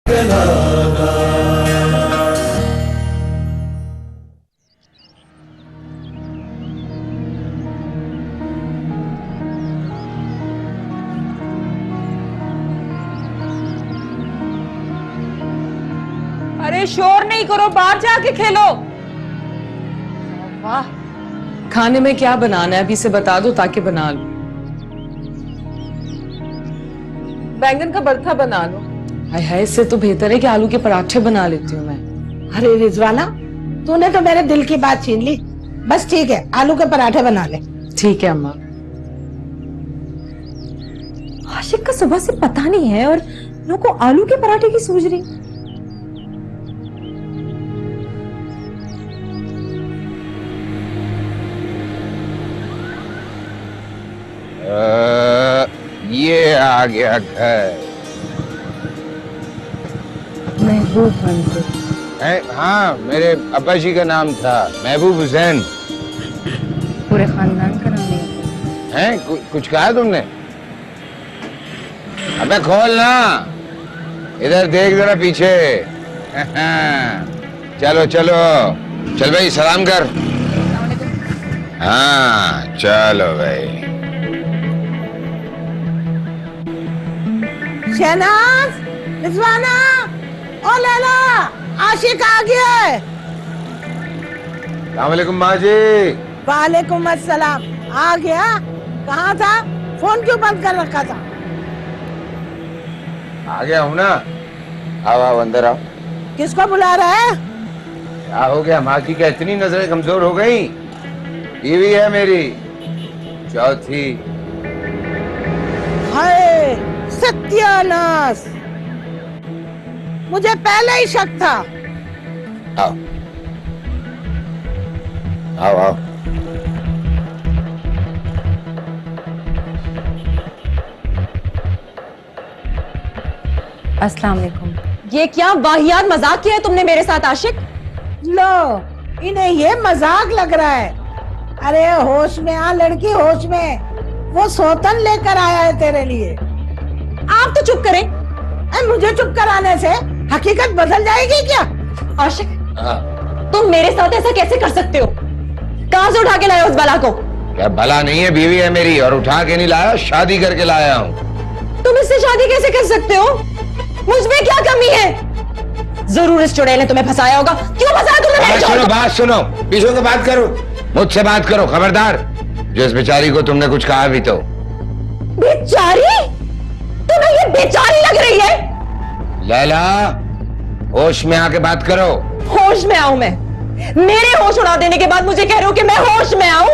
अरे शोर नहीं करो, बाहर जाके खेलो। वाह, खाने में क्या बनाना है अभी से बता दो ताकि बना लो। बैंगन का भरता बना लो। हाय हाय, इससे तो बेहतर है कि आलू के पराठे बना लेती हूँ मैं। अरे रिजवाना, तूने तो मेरे दिल की बात छीन ली। बस ठीक है, आलू के पराठे बना ले। ठीक है अम्मा। आशिक का सुबह से पता नहीं है और लोगों को आलू के पराठे की सूझ रही। ये आ गया घर। महबूब मंजूर। हाँ, मेरे अब्बा जी का नाम था महबूब हुसैन। पूरे खानदान का नाम है। कुछ कहा तुमने? अबे खोल ना, इधर देख जरा पीछे। चलो चलो, चल भाई सलाम कर। हाँ चलो भाई। शहनाज, रिजवाना, ओ लैला, आशिक आ गया है। अस्सलाम वालेकुम माँ जी। वालेकुम अस्सलाम। आ गया? कहाँ था? फोन क्यों बंद कर रखा था? आ गया हूँ ना। आओ आओ अंदर आओ। किसको बुला रहा है? क्या हो गया? माँ की क्या इतनी नजरें कमजोर हो गई? बीवी है मेरी, चौथी। हाय सत्यानाश, मुझे पहले ही शक था। आओ आओ आओ। अस्सलाम वालेकुम। ये क्या वाहियात मजाक किया है तुमने मेरे साथ आशिक? लो, इन्हें ये मजाक लग रहा है। अरे होश में आ लड़की, होश में। वो सौतन लेकर आया है तेरे लिए। आप तो चुप करें। मुझे चुप कराने से हकीकत बदल जाएगी क्या? आशिक, तुम मेरे साथ ऐसा कैसे कर सकते हो? कहां से उठा के लाए उस बला को? क्या भला नहीं है? बीवी है मेरी, और उठा के नहीं लाया, शादी करके लाया हूँ। तुम इससे शादी कैसे कर सकते हो? मुझमें क्या कमी है? जरूर इस चुड़ैल ने तुम्हें फंसाया होगा। क्यों फंसाया तुमने मेरे सुनो, बात सुनो, पीछे से बात करो, मुझसे बात करो, खबरदार। जिस बेचारी को तुमने कुछ कहा भी तो। बेचारी? तुम्हें ये बेचारी लग रही है? लैला, होश में आके बात करो। होश में आऊं मैं? मेरे होश उड़ा देने के बाद मुझे कह रहे हो कि मैं होश में आऊं?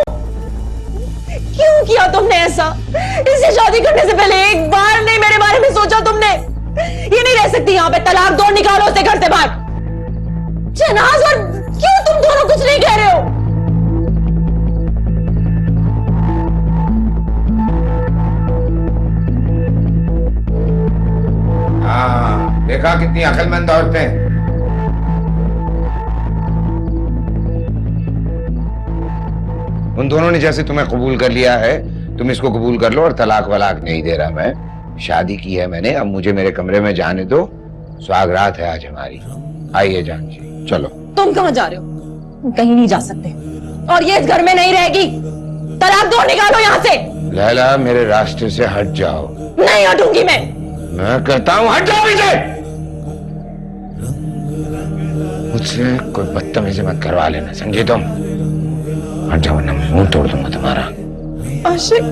क्यों किया तुमने ऐसा? इससे शादी करने से पहले एक बार नहीं मेरे बारे में सोचा तुमने? ये नहीं रह सकती यहाँ पे, तलाक दो, निकालो उसे घर से बाहर। शहनाज, और क्यों तुम दोनों कुछ नहीं कह रहे हो? हाँ, देखा कितनी अक्लमंद औरतें। उन दोनों ने जैसे तुम्हें कबूल कर लिया है, तुम इसको कबूल कर लो। और तलाक वलाक नहीं दे रहा मैं, शादी की है मैंने। अब मुझे मेरे कमरे में जाने दो, सुहागरात है आज हमारी। आइए जान जी, चलो। तुम कहां जा रहे हो? तुम कहीं नहीं जा सकते, और ये इस घर में नहीं रहेगी। तलाक दो, निकालो यहाँ से। लैला, मेरे रास्ते से हट जाओ। नहीं हटूंगी मैं कहता हूँ हट जाओ इसे। मुझसे कोई बदतमीजी मत करवा लेना, समझे तुम? हट जाओ वरना मुंह तोड़ दूंगा तुम्हारा। आशिक,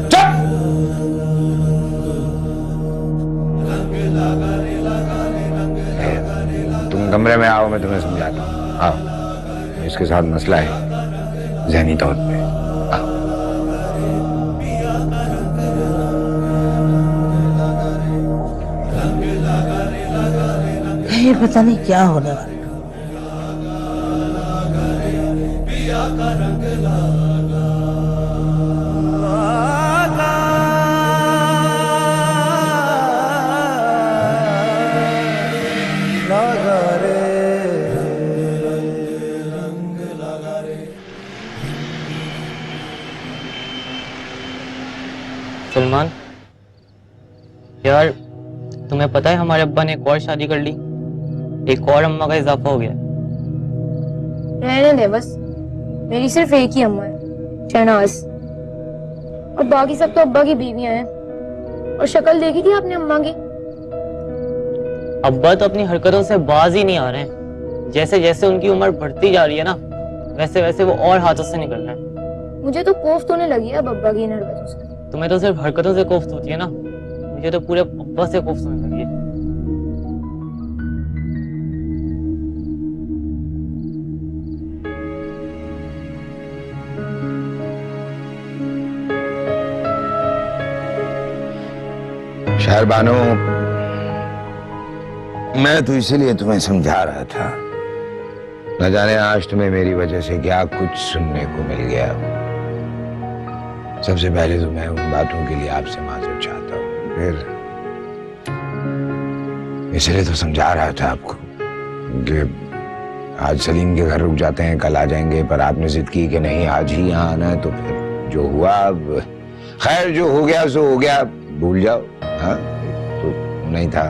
तुम कमरे में आओ, मैं तुम्हें समझाता हूँ। आओ, इसके साथ मसला है ज़हनी तौर पे। आओ। ये पता नहीं क्या होने वाला। सलमान यार, तुम्हें पता है हमारे अब्बा ने एक और शादी कर ली। एक और अम्मा का इजाफा हो गया। रहने दे बस, मेरी सिर्फ एक ही अम्मा है, शहनाज, और बाकी सब तो अब्बा की बीवियां हैं। और शक्ल देखी थी आपने अम्मा की? अब्बा तो अपनी हरकतों से बाज ही नहीं आ रहे हैं। जैसे जैसे उनकी उम्र बढ़ती जा रही है ना, वैसे वैसे वो और हाथों से निकल रहे हैं। मुझे तो कोफ्त होने लगी है अब अब्बा की इन हरकतों से। तुम्हें तो सिर्फ हरकतों से कोफ्त होती है ना, मुझे तो पूरे अब्बा से कोफ्त होने लगी है। शहरबानो, मैं तो इसीलिए तुम्हें समझा रहा था, न जाने आज तुम्हें मेरी वजह से क्या कुछ सुनने को मिल गया। सबसे पहले तो मैं उन बातों के लिए आपसे माफी चाहता हूँ, फिर इसलिए तो समझा रहा था आपको कि आज सलीम के घर रुक जाते हैं, कल आ जाएंगे, पर आपने जिद की कि नहीं आज ही यहाँ आना है। तो फिर जो हुआ, अब खैर जो हो गया सो हो गया, भूल जाओ। हाँ तो नहीं था,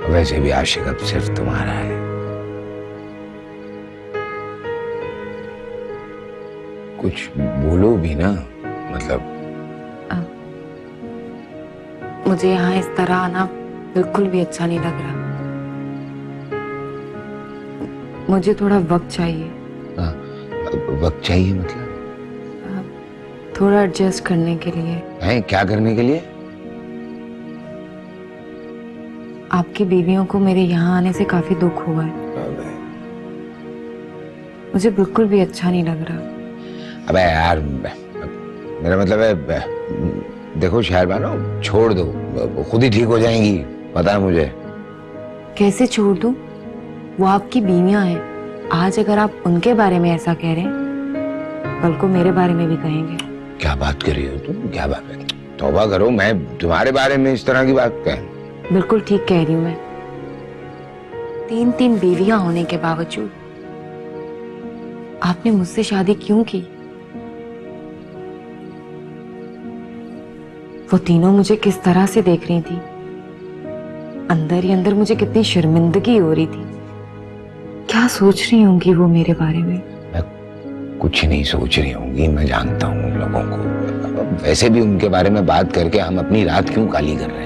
वैसे भी आशिक अब सिर्फ तुम्हारा है। कुछ बोलो भी ना, मतलब मुझे यहाँ इस तरह आना बिल्कुल भी अच्छा नहीं लग रहा। मुझे थोड़ा वक्त चाहिए। वक्त चाहिए मतलब? थोड़ा एडजस्ट करने के लिए। हैं? क्या करने के लिए? आपकी बीवियों को मेरे यहाँ आने से काफी दुख हुआ है। मुझे बिल्कुल भी अच्छा नहीं लग रहा। अबे यार, मेरा मतलब है, देखो शहरबानो, छोड़ दो, खुद ही ठीक हो जाएंगी, पता है मुझे। कैसे छोड़ दूं? वो आपकी बीवियां हैं। आज अगर आप उनके बारे में ऐसा कह रहे हैं, कल को मेरे बारे में भी कहेंगे। क्या बात कर रही हो तुम? क्या बात है? तौबा करो, मैं तुम्हारे बारे में इस तरह की बात कह? बिल्कुल ठीक कह रही हूँ मैं। 3 बीवियां होने के बावजूद आपने मुझसे शादी क्यों की? वो तीनों मुझे किस तरह से देख रही थी, अंदर ही अंदर मुझे कितनी शर्मिंदगी हो रही थी। क्या सोच रही होंगी वो मेरे बारे में? मैं कुछ नहीं सोच रही होंगी, मैं जानता हूँ उन लोगों को। वैसे भी उनके बारे में बात करके हम अपनी रात क्यों काली कर रहे हैं?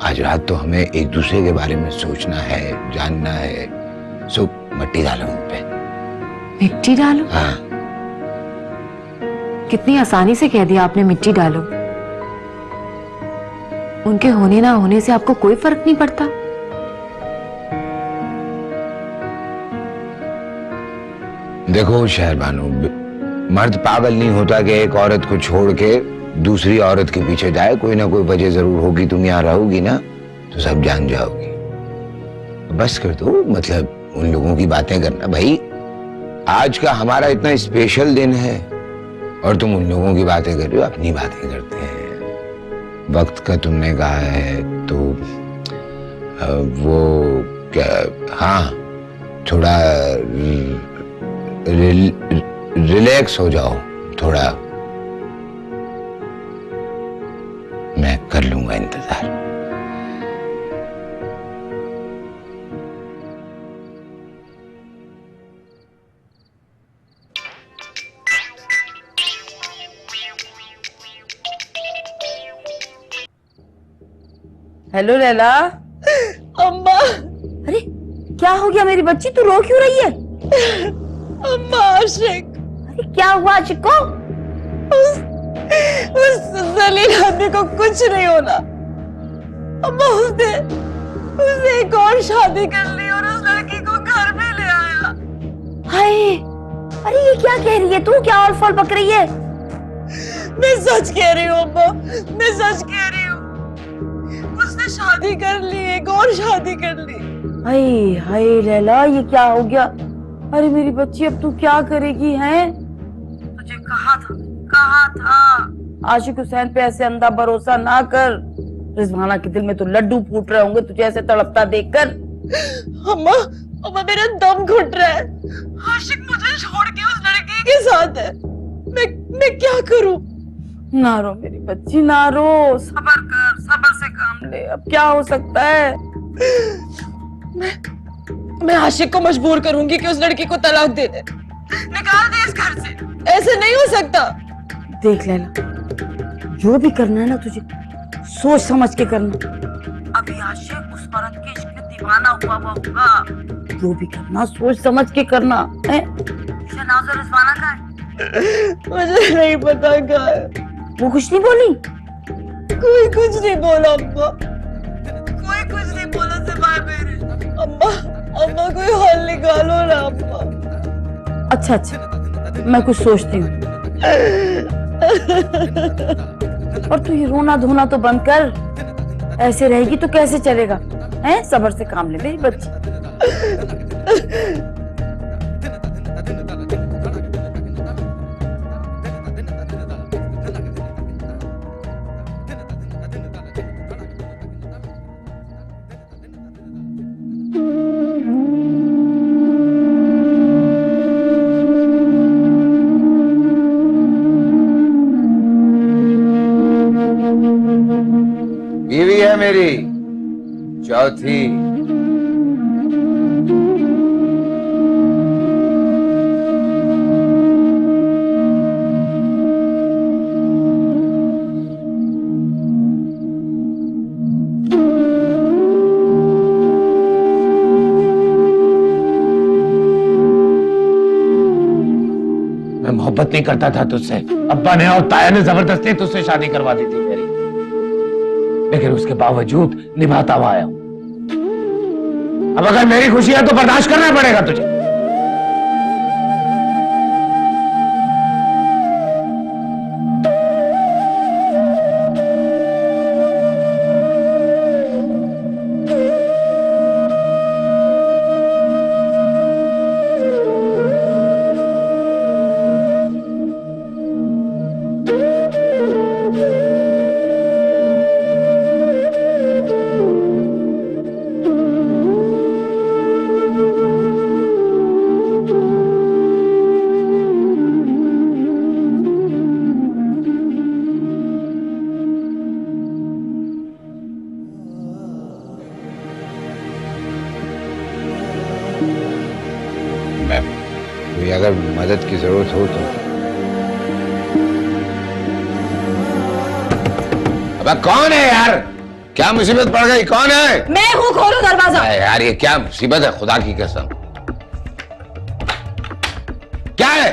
आज रात तो हमें एक दूसरे के बारे में सोचना है, जानना है। सो मिट्टी डालो उन पे। मिट्टी डालो? हाँ। कितनी आसानी से कह दिया आपने, मिट्टी डालो। उनके होने ना होने से आपको कोई फर्क नहीं पड़ता? देखो शहरबानो, मर्द पागल नहीं होता कि एक औरत को छोड़ के दूसरी औरत के पीछे जाए। कोई ना कोई वजह जरूर होगी। तुम यहाँ रहोगी ना तो सब जान जाओगी। बस कर दो, मतलब उन लोगों की बातें करना। भाई आज का हमारा इतना स्पेशल दिन है और तुम उन लोगों की बातें कर रहे हो, अपनी बातें करते हैं। वक्त का तुमने कहा है तो वो क्या, हाँ थोड़ा रिलैक्स हो जाओ थोड़ा, मैं कर लूंगा इंतजार। हेलो लैला। अम्मा, अरे क्या हो गया मेरी बच्ची, तू रो क्यों रही है? अम्मा आशिक। अरे क्या हुआ आशिक को? उस जलील आदमी को कुछ नहीं होना। अम्मा उसने एक और शादी कर ली और उस लड़की को घर में ले आया। हाय, अरे ये क्या कह रही है तू? क्या और फल पक रही है? मैं सच कह रही हूँ अम्मा, मैं सच कह रही हूँ। उसने शादी कर ली, एक और शादी कर ली। हाय हाय लैला, ये क्या हो गया? अरे मेरी बच्ची, अब तू क्या करेगी? हैं तुझे कहा था आशिक हुसैन पे ऐसे अंधा भरोसा ना कर। रिजवाना के दिल में तो लड्डू फूट रहे होंगे तुझे ऐसे तड़पता देखकर। अम्मा मेरा दम घुट रहा है। आशिक मुझे छोड़ के उस लड़की के साथ है। मैं क्या करूं? ना रो मेरी बच्ची, ना रो, सब्र कर, सब्र से काम ले। अब क्या हो सकता है? मैं आशिक को मजबूर करूंगी कि उस लड़की को तलाक दे दे, निकाल दे इस घर से। ऐसे नहीं हो सकता। देख लैला, जो भी करना है ना तुझे सोच समझ के करना। अभी आशिक उस औरत के इश्क में दीवाना हुआ होगा। जो भी करना सोच समझ के करना है। शहनाज और रिजवाना का है? मुझे नहीं पता क्या है। वो कुछ नहीं बोली? कोई कुछ नहीं बोला अम्मा, कोई कुछ नहीं बोला सिवाय मेरे। अम्मा अम्मा कोई हल निकालो ना अम्मा। अच्छा अच्छा, मैं कुछ सोचती हूँ। और तू ये रोना धोना तो बंद कर। ऐसे रहेगी तो कैसे चलेगा? हैं? सब्र से काम ले मेरी बच्ची। बीवी है मेरी चौथी। मैं मोहब्बत नहीं करता था तुझसे। अब्बा ने और ताया ने जबरदस्ती तुझसे शादी करवा दी थी मेरी, लेकिन उसके बावजूद निभाता हुआ आया हूं। अब अगर मेरी खुशी है तो बर्दाश्त करना पड़ेगा तुझे। कोई अगर मदद की जरूरत हो तो। अबे कौन है यार? क्या मुसीबत पड़ गई? कौन है? मैं हूँ, खोलो दरवाजा। यार ये क्या मुसीबत है, खुदा की कसम। क्या है?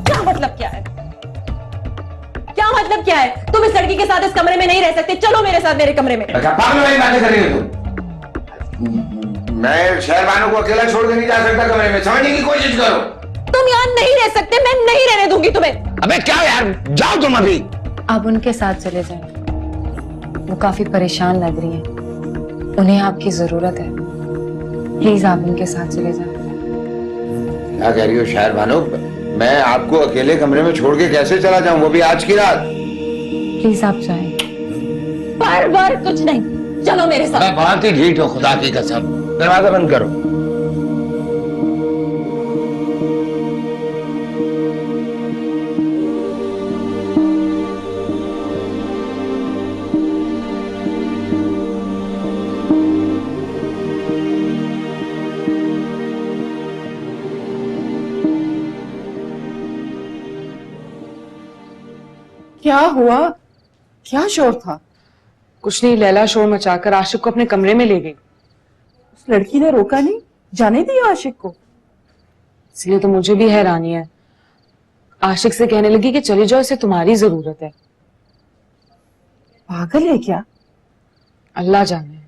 क्या मतलब क्या है? क्या मतलब क्या है? तुम इस लड़की के साथ इस कमरे में नहीं रह सकते। चलो मेरे साथ मेरे कमरे में। क्या पागल वाली बातें कर रही हो तुम? मैं शहरबानों को अकेला छोड़ के नहीं जा सकता कमरे में, समझने की कोशिश करो। तुम यहाँ नहीं रह सकते, मैं नहीं रहने दूंगी तुम्हें। अबे क्या यार, जाओ तुम अभी। आप उनके साथ चले जाएं। वो काफी परेशान लग रही हैं। उन्हें आपकी जरूरत है। प्लीज आप उनके साथ चले जाएं। क्या कह रही हो शहरबानो? मैं आपको अकेले कमरे में छोड़ के कैसे चला जाऊं, वो भी आज की रात? प्लीज आप जाएं। बार कुछ नहीं, चलो मेरे साथ। मैं बहुत ही ढीठ हूं, खुदा की कसम। दरवाजा बंद करो। क्या हुआ? क्या शोर था? कुछ नहीं, लैला शोर मचाकर आशिक को अपने कमरे में ले गई। उस लड़की ने रोका नहीं, जाने दिया आशिक को। इसलिए तो मुझे भी हैरानी है। आशिक से कहने लगी कि चली जाओ, इसे तुम्हारी जरूरत है। पागल है क्या? अल्लाह जाने।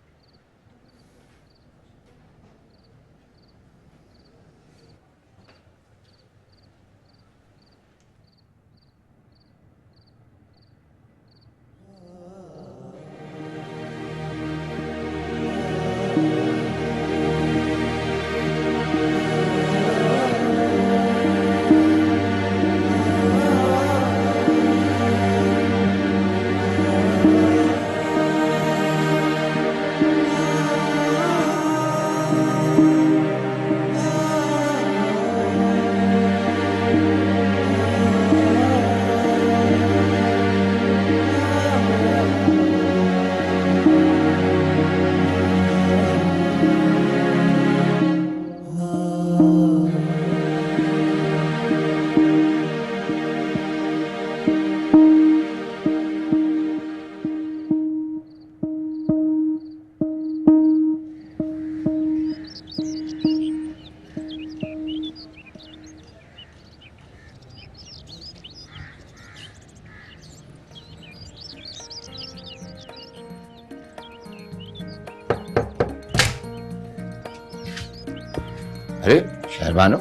अरे शहरबानो,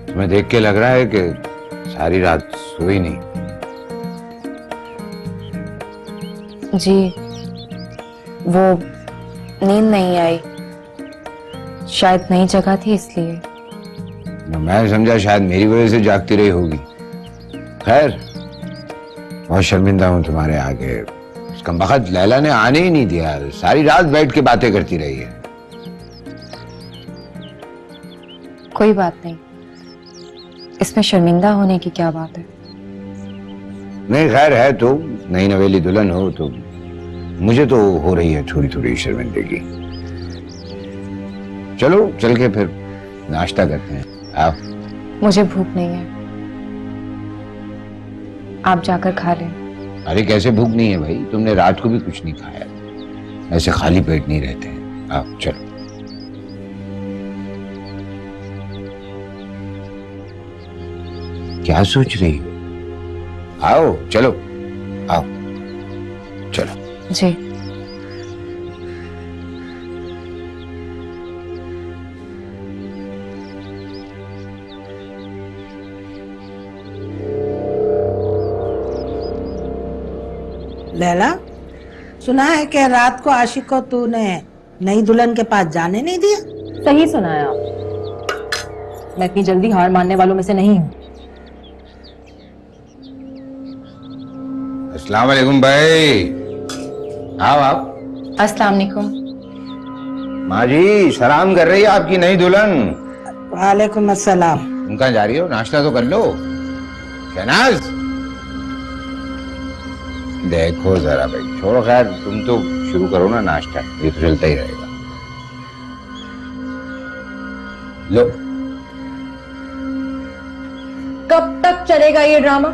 तुम्हें देख के लग रहा है कि सारी रात सोई नहीं। जी, वो नींद नहीं आई, शायद नई जगह थी इसलिए। मैं समझा शायद मेरी वजह से जागती रही होगी। खैर, बहुत शर्मिंदा हूं तुम्हारे आगे। उसका बखत लैला ने आने ही नहीं दिया, सारी रात बैठ के बातें करती रही है। कोई बात नहीं, इसमें शर्मिंदा होने की क्या बात है। नहीं खैर है तो, नई नवेली दुल्हन हो तो मुझे तो हो रही है थोड़ी थोड़ी शर्मिंदगी। चलो चल के फिर नाश्ता करते हैं, आओ। मुझे भूख नहीं है, आप जाकर खा लें। अरे कैसे भूख नहीं है भाई, तुमने रात को भी कुछ नहीं खाया, ऐसे खाली पेट नहीं रहते हैं। आओ चलो। क्या सोच रही हो? आओ चलो, आओ चलो। जी। लैला, सुना है कि रात को आशिक को तूने नई दुल्हन के पास जाने नहीं दिया? सही सुना है आप। मैं इतनी जल्दी हार मानने वालों में से नहीं हूँ। अस्सलाम वालेकुम भाई, आओ आओ। अस्सलाम वालेकुम। माँ जी सलाम कर रही है आपकी नई दुल्हन। वालेकुम अस्सलाम। तुम कहाँ जा रही हो? नाश्ता तो कर लो। शहनाज देखो जरा भाई, छोड़ो खैर, तुम तो शुरू करो ना नाश्ता, ये तो चलता ही रहेगा। लो। कब तक चलेगा ये ड्रामा?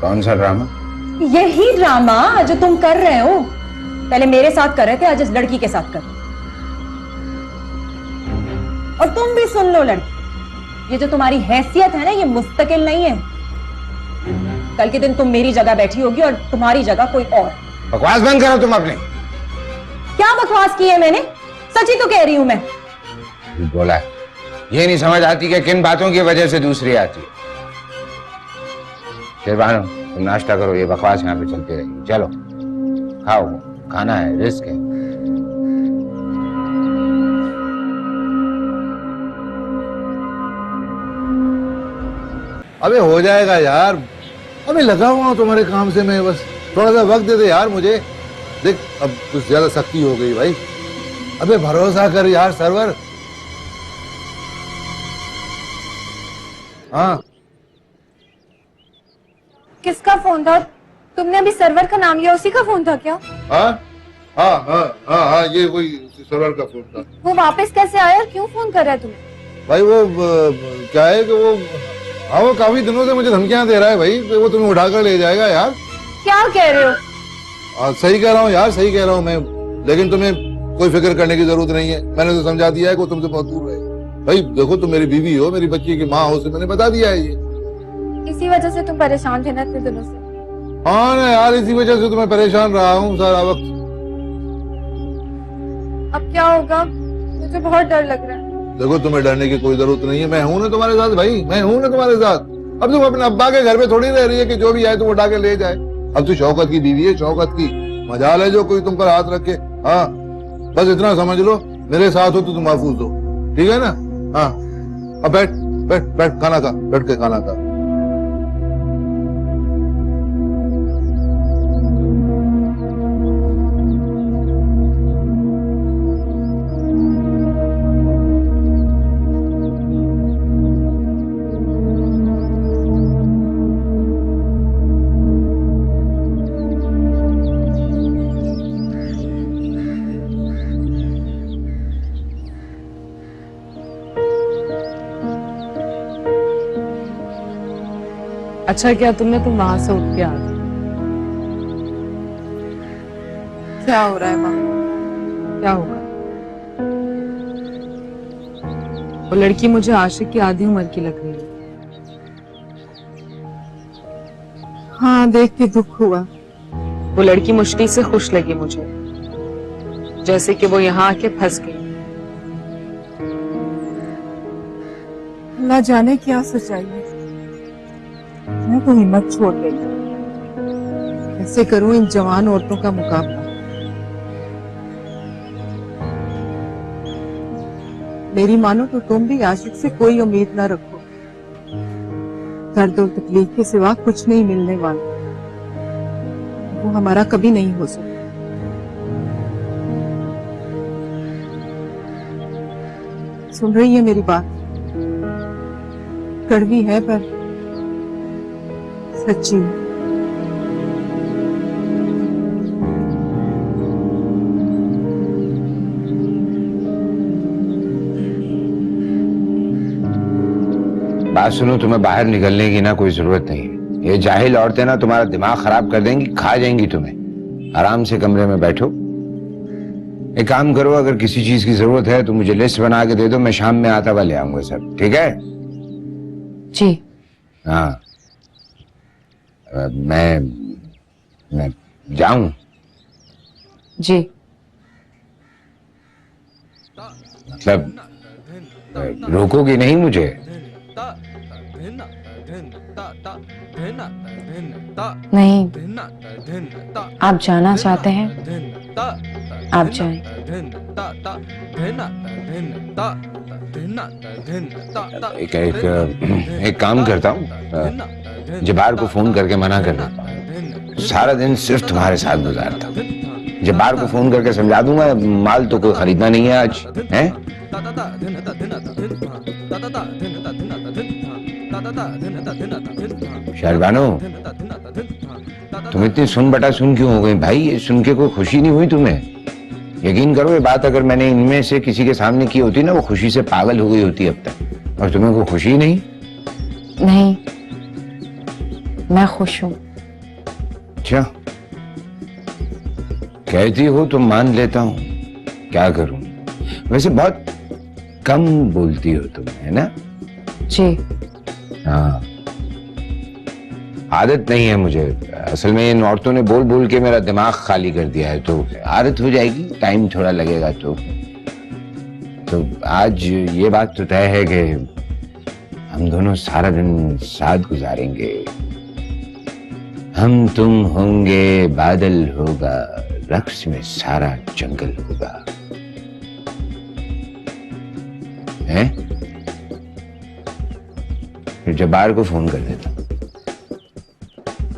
कौन सा ड्रामा? यही ड्रामा जो तुम कर रहे हो। पहले मेरे साथ कर रहे थे, आज इस लड़की के साथ कर। और तुम भी सुन लो लड़की, ये जो तुम्हारी हैसियत है ना, ये मुस्तकिल नहीं है। कल के दिन तुम मेरी जगह बैठी होगी और तुम्हारी जगह कोई और। बकवास बंद करो तुम अपने। क्या बकवास की है मैंने? सच ही तो कह रही हूं मैं। बोला है, ये नहीं समझ आती कि किन बातों की वजह से दूसरी आती है। शेरबानो तुम नाश्ता करो, ये बकवास यहाँ पे चलती रहेगी। चलो खाओ, खाना है, रिस्क है। अबे हो जाएगा यार, अबे लगा हुआ हूं तुम्हारे काम से मैं, बस थोड़ा सा वक्त दे दे यार मुझे। देख अब कुछ ज्यादा सख्ती हो गई भाई, अबे भरोसा कर यार सरवर। हाँ किसका फोन था? तुमने अभी सर्वर का नाम लिया, उसी का फोन था क्या? हाँ हाँ हाँ हाँ हाँ, ये कोई सरवर का फोन था। वो वापस कैसे आया? क्यों फोन कर रहा है तुम्हें? भाई वो क्या है कि वो, हाँ वो काफी दिनों से मुझे धमकियां दे रहा है भाई, वो तुम्हें उठाकर ले जाएगा यार। क्या कह रहे हो? सही कह रहा हूँ यार, सही कह रहा हूँ मैं, लेकिन तुम्हें कोई फिक्र करने की जरूरत नहीं है। मैंने तो समझा दिया है कि वो तुमसे बहुत दूर रहे। भाई देखो तुम मेरी बीवी हो, मेरी बच्ची की माँ हो, उसे मैंने बता दिया है ये। इसी वजह से तुम परेशान थे ना इतने दिनों से? हाँ ना यार, इसी वजह से तो मैं परेशान रहा हूँ सारा वक्त। अब क्या होगा? मुझे बहुत डर लग रहा है। देखो तुम्हें डरने की कोई जरूरत नहीं है, मैं हूं ना तुम्हारे साथ भाई, मैं हूं ना तुम्हारे साथ। अब तुम अपने अब्बा के घर पे थोड़ी रह रही है कि जो भी आए तुम उठा के ले जाए। अब तू शौकत की बीवी है, शौकत की। मजाल है जो कोई तुम पर हाथ रखे। हाँ बस इतना समझ लो, मेरे साथ हो तो तुम महफूज हो, ठीक है ना? हाँ अब बैठ बैठ बैठ, खाना खा, बैठ के खाना खा। अच्छा क्या तुम वहां से उठ के आ गए? क्या हो रहा है माँ? क्या होगा? वो लड़की मुझे आशिक की आधी उम्र की लग रही है। हाँ देख के दुख हुआ, वो लड़की मुश्किल से खुश लगी मुझे, जैसे कि वो यहाँ आके फंस गई। अल्लाह जाने क्या सच्चाई है। मैं तो हिम्मत छोड़ गई। कैसे करूं इन जवान औरतों का मुकाबला। मेरी मानो तो तुम भी आशिक से कोई उम्मीद ना रखो। दर्द और तकलीफ के सिवा कुछ नहीं मिलने वाला। वो हमारा कभी नहीं हो सकता। सुन रही है मेरी बात? कड़वी है पर सच्ची। बात सुनो, तुम्हें बाहर निकलने की ना कोई जरूरत नहीं है। ये जाहिल औरतें ना तुम्हारा दिमाग खराब कर देंगी, खा जाएंगी तुम्हें। आराम से कमरे में बैठो। एक काम करो, अगर किसी चीज की जरूरत है तो मुझे लिस्ट बना के दे दो, मैं शाम में आता हुआ ले आऊंगा सब। ठीक है? जी। हाँ, मैं जाऊं? जी। मतलब रोकोगी नहीं मुझे? नहीं, आप जाना चाहते हैं आप जाएं। एक काम करता हूँ, जबार को फोन करके मना कर देता हूँ। सारा दिन सिर्फ तुम्हारे साथ गुजारता हूँ। जबार को फोन करके समझा दूंगा माल तो कोई खरीदना नहीं है आज, हैं? शहरबानो, तुम इतनी सुन बटा सुन क्यों हो गई भाई? ये सुन के कोई खुशी नहीं हुई तुम्हें? यकीन करो, ये बात अगर मैंने इनमें से किसी के सामने की होती ना, वो खुशी से पागल हो गई होती अब तक। और तुम्हें कोई खुशी नहीं? नहीं, मैं खुश हूँ। अच्छा, कहती हो तो मान लेता हूँ, क्या करूं। वैसे बहुत कम बोलती हो तुम, है ना? जी। हाँ, आदत नहीं है मुझे। असल में इन औरतों ने बोल बोल के मेरा दिमाग खाली कर दिया है, तो आदत हो जाएगी, टाइम थोड़ा लगेगा। तो आज ये बात तो तय है कि हम दोनों सारा दिन साथ गुजारेंगे। हम तुम होंगे, बादल होगा, रक्स में सारा जंगल होगा, हैं? फिर जब्बार को फोन कर देता,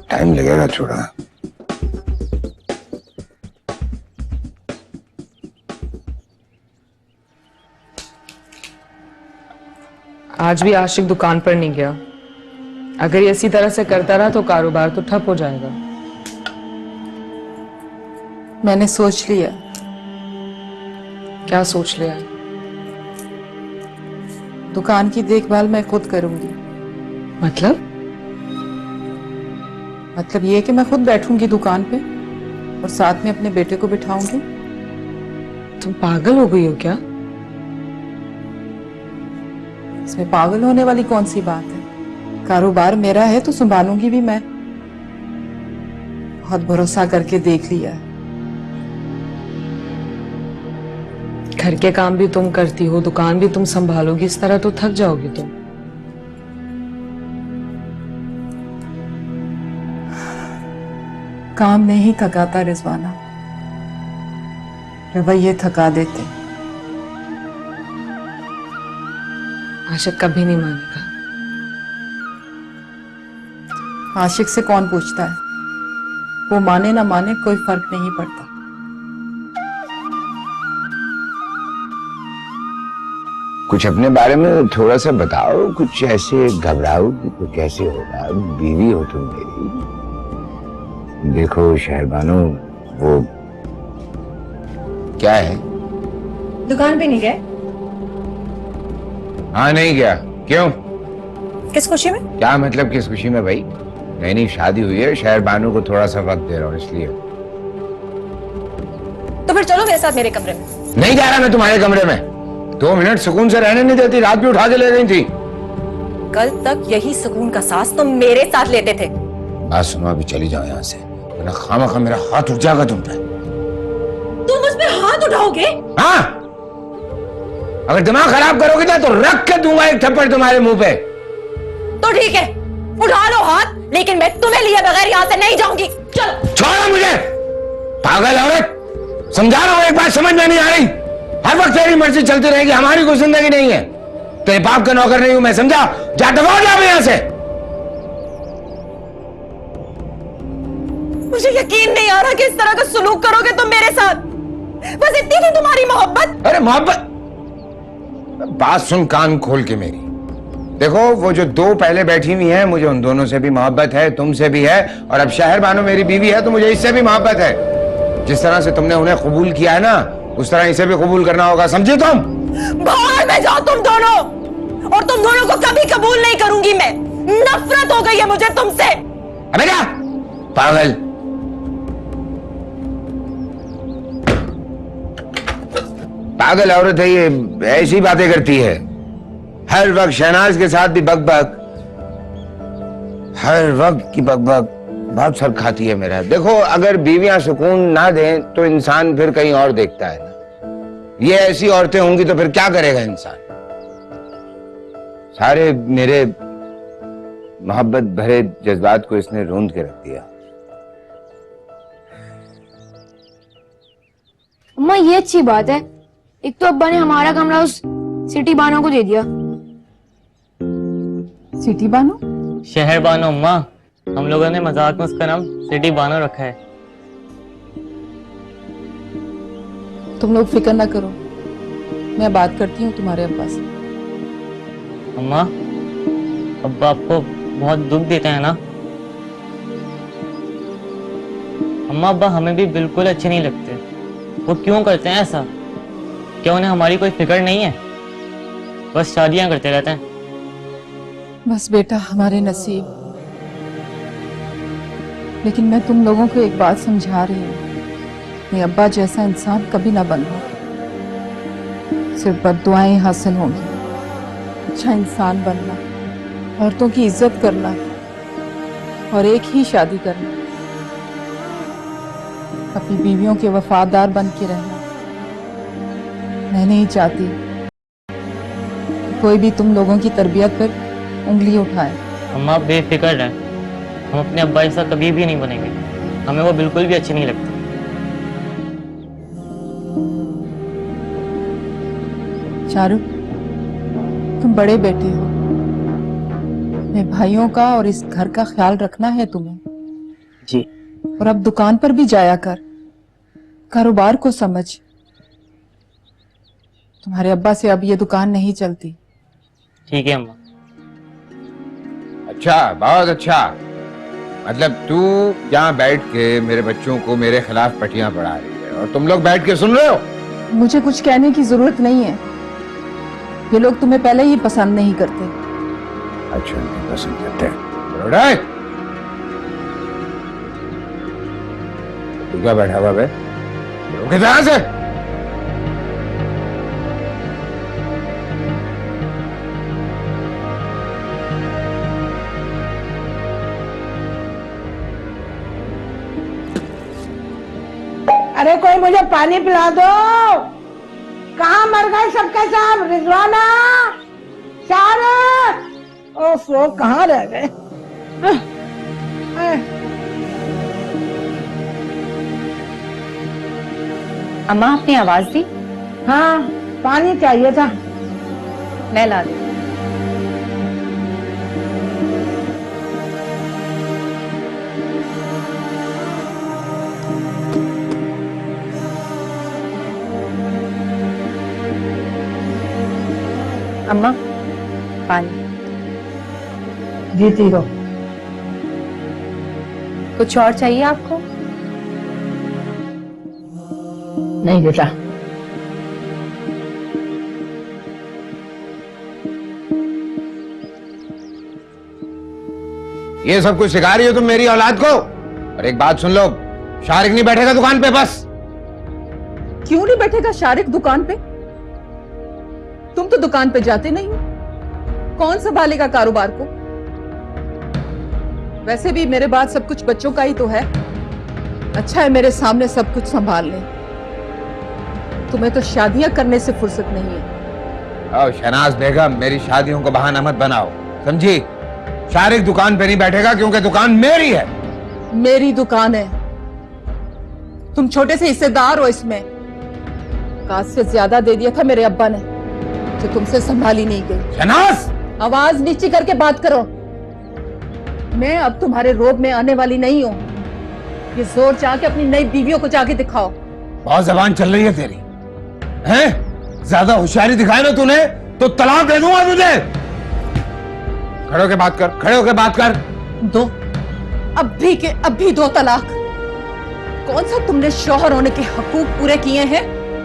टाइम लगेगा थोड़ा। आज भी आशिक दुकान पर नहीं गया। अगर ये इसी तरह से करता रहा तो कारोबार तो ठप हो जाएगा। मैंने सोच लिया। क्या सोच लिया? दुकान की देखभाल मैं खुद करूंगी। मतलब ये कि मैं खुद बैठूंगी दुकान पे और साथ में अपने बेटे को बिठाऊंगी। तुम पागल हो गई हो क्या? इसमें पागल होने वाली कौन सी बात है? कारोबार मेरा है तो संभालूंगी भी मैं। बहुत भरोसा करके देख लिया है। घर के काम भी तुम करती हो, दुकान भी तुम संभालोगी, इस तरह तो थक जाओगी तुम। काम नहीं थकाता रिजवाना, रवैये थका देते। आशिक कभी नहीं मानेगा। आशिक से कौन पूछता है? वो माने ना माने कोई फर्क नहीं पड़ता। कुछ अपने बारे में थोड़ा सा बताओ। कुछ ऐसे घबराओ तो कैसे होगा? बीवी हो तुम मेरी। देखो शहरबानो, वो क्या है? दुकान पे नहीं गए? हाँ, नहीं गया। क्यों? किस खुशी में? क्या मतलब किस खुशी में भाई? नई नई शादी हुई है, शहरबानो को थोड़ा सा वक्त दे रहा हूँ इसलिए। तो फिर चलो मेरे साथ मेरे कमरे में। नहीं जा रहा मैं तुम्हारे कमरे में। 2 मिनट सुकून से रहने नहीं देती, रात भी उठा के ले गई थी। कल तक यही सुकून का सांस तुम मेरे साथ लेते थे। बात सुनो, अभी चली जाओ यहाँ से, वरना खामखा मेरा हाथ उठ जाएगा तुम पे। तुम मुझ पे हाथ उठाओगे? हाँ, अगर दिमाग खराब करोगे ना तो रख के दूंगा एक थप्पड़ तुम्हारे मुंह पे। तो ठीक है, उठा लो हाथ, लेकिन मैं तुम्हें लिए बगैर यहाँ से नहीं जाऊंगी। चलो। छोड़ो मुझे, पागल औरत। समझा रहा हूं, एक बात समझ में नहीं आ रही। हर वक्त तेरी मर्जी चलती रहेगी, हमारी कोई जिंदगी नहीं है। तेरे बाप का नौकर नहीं हूं मैं, समझा? जा दबाओ जा यहां से। मुझे यकीन नहीं आ रहा कि इस तरह का सुलूक करोगे तुम मेरे साथ। बस इतनी थी तुम्हारी मोहब्बत? अरे मोहब्बत, बात सुन कान खोल के मेरी। देखो, वो जो दो पहले बैठी हुई हैं, मुझे उन दोनों से भी मोहब्बत है, तुमसे भी है, और अब शहर बानो मेरी बीवी है तो मुझे इससे भी मोहब्बत है। जिस तरह से तुमने उन्हें कबूल किया है ना, उस तरह इसे भी कबूल करना होगा, समझे तुम? बाहर में जाओ तुम दोनों, और तुम दोनों को कभी कबूल नहीं करूंगी मैं। नफरत हो गई है मुझे तुमसे। अबे क्या पागल, पागल औरत है ये, ऐसी बातें करती है। हर वक्त शहनाज के साथ भी बकबक, हर वक्त की बकबक, बहुत सर खाती है मेरा। देखो, अगर बीवियां सुकून ना दें तो इंसान फिर कहीं और देखता है ना। ये ऐसी औरतें होंगी तो फिर क्या करेगा इंसान? सारे मेरे मोहब्बत भरे जज्बात को इसने रूंध के रख दिया। अम्मा, ये अच्छी बात है। एक तो अब्बा ने हमारा कमरा उस सिटी बानो को दे दिया। सिटी बानो? शहर बानो अम्मा, हम लोगों ने मजाक में उसका नाम सिटी बानो रखा है। तुम लोग फिक्र ना करो, मैं बात करती हूँ तुम्हारे अब्बा से। अम्मा, अब्बा आपको बहुत दुख देते हैं ना? अम्मा, अब्बा हमें भी बिल्कुल अच्छे नहीं लगते। वो क्यों करते हैं ऐसा? क्या उन्हें हमारी कोई फिक्र नहीं है? बस शादियां करते रहते हैं। बस बेटा, हमारे नसीब। लेकिन मैं तुम लोगों को एक बात समझा रही हूँ, ये अब्बा जैसा इंसान कभी ना बनना। सिर्फ बद्दुआएं हासिल होंगी। अच्छा इंसान बनना, औरतों की इज्जत करना, और एक ही शादी करना, अपनी बीवियों के वफादार बन के रहना। मैं नहीं चाहती कि कोई भी तुम लोगों की तरबियत पर उंगली उठाए। अम्मा, बेफिक्र रहें, हम अपने अब्बा ऐसा कभी भी नहीं बनेंगे। हमें वो बिल्कुल भी अच्छे नहीं लगते। चारू, तुम बड़े बेटे हो, मेरे भाइयों का और इस घर का ख्याल रखना है तुम्हें। जी। और अब दुकान पर भी जाया कर, कारोबार को समझ। तुम्हारे अब्बा से अब ये दुकान नहीं चलती। ठीक है अम्मा। अच्छा, बहुत अच्छा। मतलब तू यहाँ बैठ के मेरे बच्चों को मेरे खिलाफ पटियां पढ़ा रही है और तुम लोग बैठ के सुन रहे हो? मुझे कुछ कहने की जरूरत नहीं है। ये लोग तुम्हें पहले ही पसंद नहीं करते। अच्छा, नहीं पसंद करते? तू क्या बैठा हुआ बे? कहाँ से? अरे कोई मुझे पानी पिला दो। कहाँ मर गए सबके सब? रिजवाना, शारद, ओफो कहाँ रह गए? अम्मा, आपने आवाज दी? हाँ, पानी चाहिए था। मैं ला दूं। अम्मा, पानी। जीती रहो। कुछ और चाहिए आपको? नहीं बेटा। ये सब कुछ सिखा रही हो तुम मेरी औलाद को? और एक बात सुन लो, शारिक नहीं बैठेगा दुकान पे बस। क्यों नहीं बैठेगा शारिक दुकान पे? तुम तो दुकान पे जाते नहीं हो। कौन संभालेगा कारोबार को? वैसे भी मेरे बाद सब कुछ बच्चों का ही तो है। अच्छा है मेरे सामने सब कुछ संभाल ले। तुम्हें तो शादियां करने से फुर्सत नहीं है। शहनाज बेगम, मेरी शादियों को बहाना मत बनाओ, समझी? शारिक दुकान पे नहीं बैठेगा क्योंकि दुकान मेरी है। मेरी दुकान है, तुम छोटे से हिस्सेदार हो इसमें। काज से ज्यादा दे दिया था मेरे अब्बा ने, जो तुमसे संभाली नहीं गई। शहनाज, आवाज नीचे करके बात करो। मैं अब तुम्हारे रोब में आने वाली नहीं हूं। ये जोर चाह के अपनी नई बीवियों को जाके दिखाओ। बहुत जबान चल रही है तेरी, हैं? ज्यादा होशियारी दिखाए ना तूने तो तलाक दे दूंगा तुझे। खड़े होके बात कर, खड़े होके बात कर। दो, अभी के अभी दो तलाक। कौन सा तुमने शौहर होने के हकूक पूरे किए हैं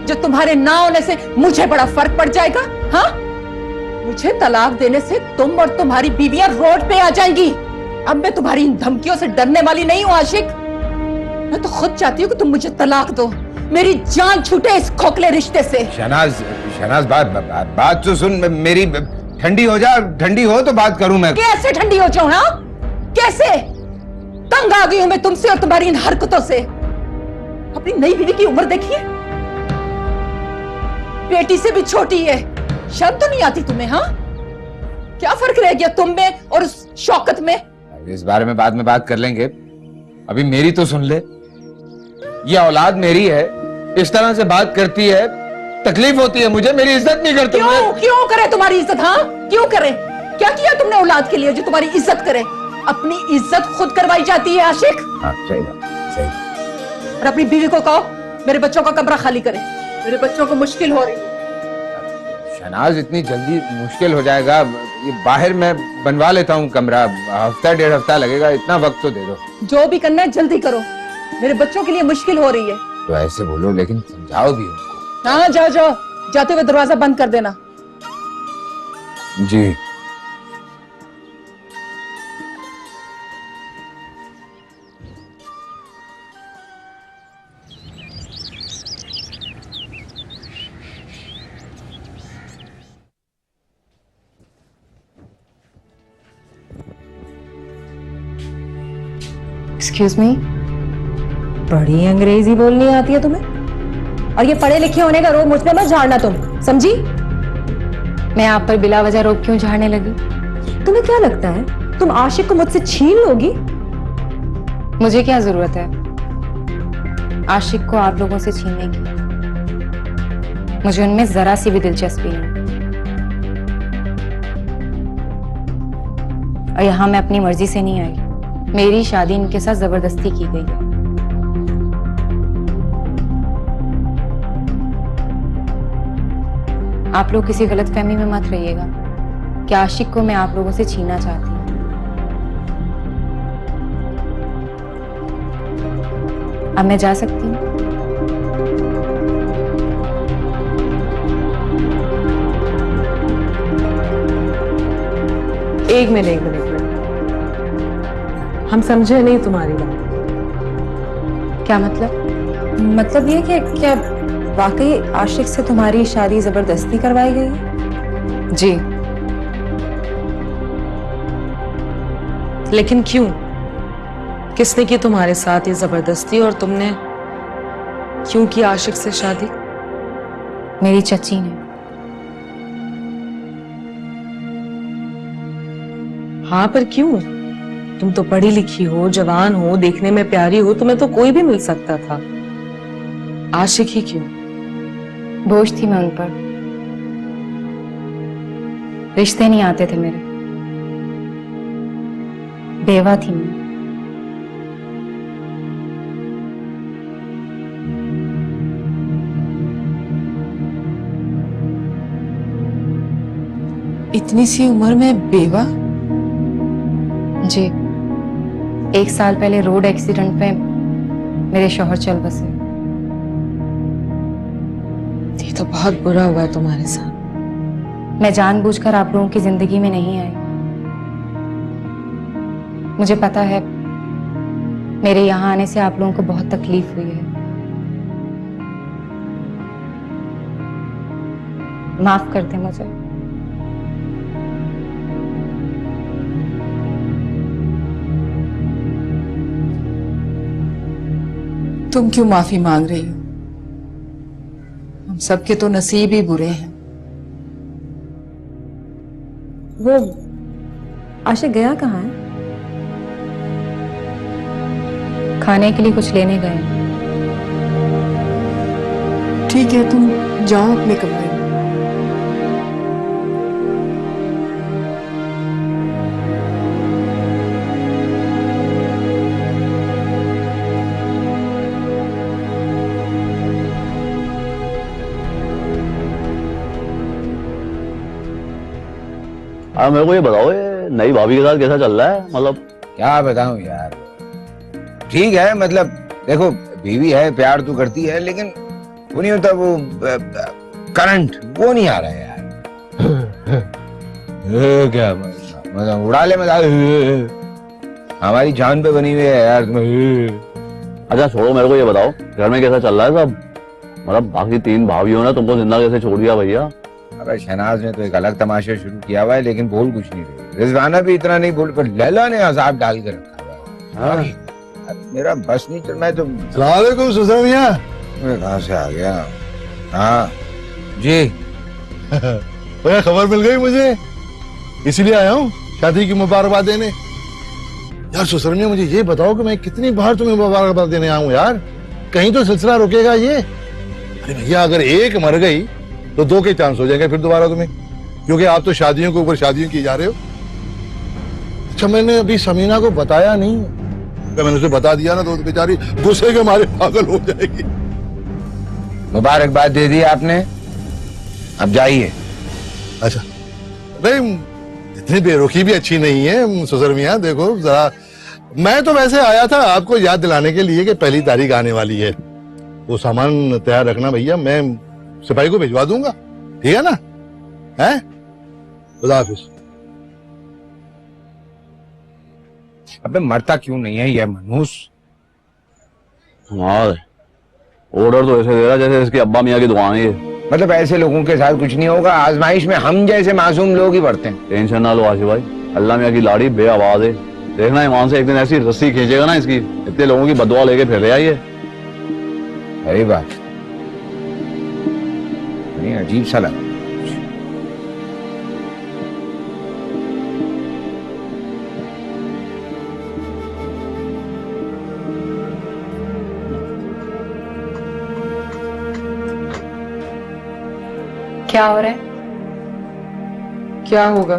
जो तुम्हारे ना होने से मुझे बड़ा फर्क पड़ जाएगा? हाँ, मुझे तलाक देने से तुम और तुम्हारी बीवियां रोड पे आ जाएंगी। अब मैं तुम्हारी इन धमकियों से डरने वाली नहीं हूं आशिक। मैं तो खुद चाहती हूँ कि तुम मुझे तलाक दो, मेरी जान छूटे इस खोखले रिश्ते से। शहनाज, शहनाज बात तो सुन, मेरी ठंडी हो जा, ठंडी हो तो बात करूं मैं। कैसे ठंडी हो जाऊं? हाँ, कैसे? तंग आ गई हूं मैं तुमसे और तुम्हारी इन हरकतों से। अपनी नई बीवी की उम्र देखिए, बेटी से भी छोटी है। शर्म तो नहीं आती तुम्हें? हाँ, क्या फर्क रह गया तुम में और उस शौकत में? इस बारे में बाद में बात कर लेंगे, अभी मेरी तो सुन ले। ये औलाद मेरी है, इस तरह से बात करती है, तकलीफ होती है मुझे, मेरी इज्जत नहीं करती। क्यों करे तुम्हारी इज्जत? हाँ, क्यों करे? क्या किया तुमने औलाद के लिए जो तुम्हारी इज्जत करे? अपनी इज्जत खुद करवाई जाती है आशिक। हाँ, सही बात, सही। और अपनी बीवी को कहो मेरे बच्चों का कमरा खाली करे, मेरे बच्चों को मुश्किल हो रही है। शहनाज, इतनी जल्दी मुश्किल हो जाएगा? ये बाहर मैं बनवा लेता हूँ कमरा, हफ्ता डेढ़ हफ्ता लगेगा, इतना वक्त तो दे दो। जो भी करना है जल्दी करो, मेरे बच्चों के लिए मुश्किल हो रही है। तो ऐसे बोलो, लेकिन समझाओ भी उनको। हाँ, जाओ जाओ, जाते हुए दरवाजा बंद कर देना। जी। एक्सक्यूज मी, बड़ी अंग्रेजी बोलनी आती है तुम्हें, और ये पढ़े लिखे होने का रोग मुझ पे मत झाड़ना तुम, समझी? मैं आप पर बिला वजह रोक क्यों झाड़ने लगी? तुम्हें क्या लगता है तुम आशिक को मुझसे छीन लोगी? मुझे क्या जरूरत है आशिक को आप लोगों से छीनने की? मुझे उनमें जरा सी भी दिलचस्पी नहीं। और यहां मैं अपनी मर्जी से नहीं आई, मेरी शादी इनके साथ जबरदस्ती की गई है। आप लोग किसी गलतफहमी में मत रहिएगा कि आशिक को मैं आप लोगों से छीनना चाहती हूँ। अब मैं जा सकती हूँ? एक मिनट, हम समझे नहीं तुम्हारी बात। क्या मतलब? मतलब ये कि क्या वाकई आशिक से तुम्हारी शादी जबरदस्ती करवाई गई है? जी। लेकिन क्यों? किसने की तुम्हारे साथ ये जबरदस्ती, और तुमने क्यों की आशिक से शादी? मेरी चची ने। हाँ, पर क्यों? तुम तो पढ़ी लिखी हो, जवान हो, देखने में प्यारी हो, तुम्हें तो कोई भी मिल सकता था। आशिक ही क्यों? बोझ थी मैं उन पर, रिश्ते नहीं आते थे मेरे, बेवा थी मैं। इतनी सी उम्र में बेवा? जी, 1 साल पहले रोड एक्सीडेंट में मेरे शौहर चल बसे। ये तो बहुत बुरा हुआ है तुम्हारे साथ। मैं जानबूझकर आप लोगों की जिंदगी में नहीं आई। मुझे पता है मेरे यहाँ आने से आप लोगों को बहुत तकलीफ हुई है। माफ कर दें मुझे। तुम क्यों माफी मांग रही हो? हम सबके तो नसीब ही बुरे हैं। वो आशिक गया कहाँ है? खाने के लिए कुछ लेने गए। ठीक है, तुम जाओ अपने कमरे में। मेरे को ये बताओ, ये नई भाभी के साथ कैसा चल रहा है? मतलब क्या बताऊं यार, ठीक है, मतलब देखो बीवी है, प्यार तो करती है, लेकिन वो नहीं होता, वो करंट वो नहीं आ रहा है यार। क्या मतलब उड़ा ले मजाक, हमारी जान पे बनी हुई है यार तुम्हें। अच्छा छोड़ो, मेरे को ये बताओ घर में कैसा चल रहा है सब? मतलब बाकी 3 भाभीियों ने तुमको जिंदा कैसे छोड़ दिया भैया? अरे शहनाज ने तो एक अलग तमाशा शुरू किया हुआ है, लेकिन बोल कुछ नहीं रही। रिजवाना भी इतना नहीं बोल, पर लैला ने अजाब डाल के रखा हुआ है। मेरा बस नहीं चल, मैं तो सलामुअलैकुम सुसर मियां। कहाँ से आ गया? हाँ जी। भैया खबर मिल गई मुझे, इसीलिए आया हूँ शादी की मुबारकबाद देने। यार सुसर मियां, मुझे ये बताओ कि मैं कितनी बार तुम्हें मुबारकबाद देने आऊँ यार, कहीं तो सिलसिला रुकेगा ये? अरे भैया अगर एक मर गई तो 2 के चांस हो जाएंगे फिर दोबारा तुम्हें, क्योंकि आप तो शादियों के ऊपर शादियों की जा रहे हो। अच्छा मैंने अभी समीना को बताया नहीं, तो मैंने उसे बता दिया ना तो बेचारी गुस्से के मारे पागल हो जाएगी। मुबारकबाद दे दी आपने, अब जाइए। अच्छा नहीं, इतनी बेरुखी भी अच्छी नहीं है सुसर मियां। देखो जरा, मैं तो वैसे आया था आपको याद दिलाने के लिए कि 1 तारीख आने वाली है। वो सामान तैयार रखना भैया, मैं सिपाही को भिजवा दूंगा, ठीक है ना? हैं? खुदा हाफिज। अबे मरता क्यों नहीं है ये मनहूस? ऑर्डर तो ऐसे दे रहा जैसे इसकी अब्बा मियाँ की दुकान है ये। मतलब ऐसे लोगों के साथ कुछ नहीं होगा, आजमाइश में हम जैसे मासूम लोग ही बढ़ते हैं। टेंशन ना लो आशिफ भाई, अल्लाह मियाँ की लाड़ी बेआवाज है। देखना ईमान से एक दिन ऐसी रस्सी खींचेगा ना इसकी, इतने लोगों की बदुआ लेके फिर रहा है ये। सही बात, अजीब सा लगा। क्या हो रहा है? क्या होगा,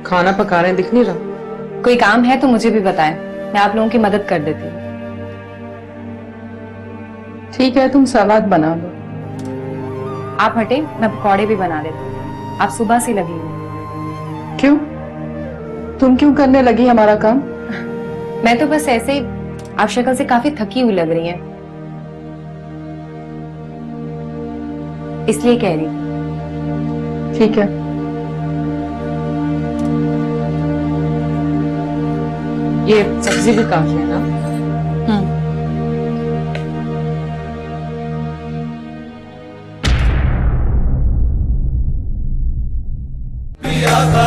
खाना पका रहे हैं, दिख नहीं रहा? कोई काम है तो मुझे भी बताएं, मैं आप लोगों की मदद कर देती हूँ। ठीक है, तुम सलाद बना लो। आप हटे, मैं पकौड़े भी बना देती हूँ। आप सुबह से लगी हो। क्यों? तुम क्यों करने लगी हमारा काम? मैं तो बस ऐसे ही, आप शक्ल से काफी थकी हुई लग रही हैं, इसलिए कह रही। ठीक है, ये सब्जी भी काफी है ना?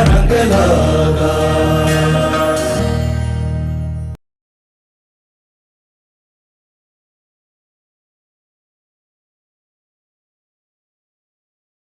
रंग लगा